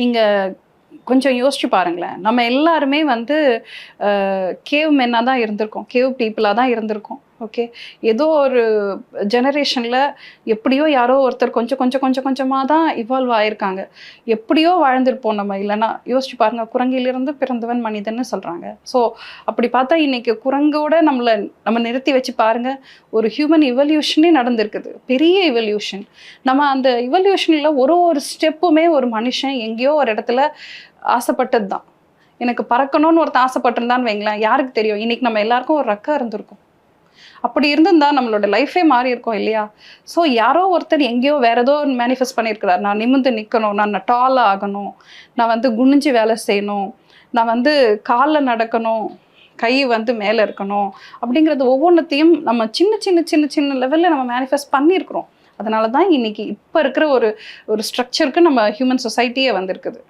நீங்கள் கொஞ்சம் யோசிச்சு பாருங்களேன். நம்ம எல்லாருமே வந்து கேவ் மென்னாக தான் இருந்திருக்கோம், கேவ் பீப்புளாக தான் இருந்திருக்கோம். ஓகே, ஏதோ ஒரு ஜெனரேஷனில் எப்படியோ யாரோ ஒருத்தர் கொஞ்சம் கொஞ்சம் கொஞ்சம் கொஞ்சமாக தான் இவால்வ் ஆகிருக்காங்க. எப்படியோ வாழ்ந்திருப்போம் நம்ம. இல்லைன்னா யோசிச்சு பாருங்கள், குரங்கிலிருந்து பிறந்தவன் மனிதன்னு சொல்கிறாங்க. ஸோ அப்படி பார்த்தா இன்றைக்கி குரங்கோட நம்ம நிறுத்தி வச்சு பாருங்கள், ஒரு ஹியூமன் இவல்யூஷனே நடந்திருக்குது, பெரிய இவல்யூஷன். நம்ம அந்த இவல்யூஷனில் ஒரு ஸ்டெப்புமே ஒரு மனுஷன் எங்கேயோ ஒரு இடத்துல ஆசைப்பட்டது தான். எனக்கு பறக்கணும்னு ஒருத்தன் ஆசைப்பட்டிருந்தான்னு வைங்களேன், யாருக்கு தெரியும் இன்றைக்கி நம்ம எல்லாருக்கும் ஒரு ரெக்கை இருந்திருக்கும். அப்படி இருந்திருந்தா நம்மளோட லைஃபே மாறி இருக்கும் இல்லையா? ஸோ யாரோ ஒருத்தர் எங்கேயோ வேற ஏதோ மேனிஃபெஸ்ட் பண்ணியிருக்கிறார். நான் நிமிர்ந்து நிற்கணும், நான் டாலாக ஆகணும், நான் வந்து குனிஞ்சு வேலை செய்யணும், நான் வந்து காலில் நடக்கணும், கை வந்து மேலே இருக்கணும், அப்படிங்கிறது ஒவ்வொன்றத்தையும் நம்ம சின்ன சின்ன சின்ன சின்ன லெவலில் நம்ம மேனிஃபெஸ்ட் பண்ணியிருக்கிறோம். அதனால தான் இன்னைக்கு இப்போ இருக்கிற ஒரு ஸ்ட்ரக்சருக்கு நம்ம ஹியூமன் சொசைட்டியே வந்திருக்குது.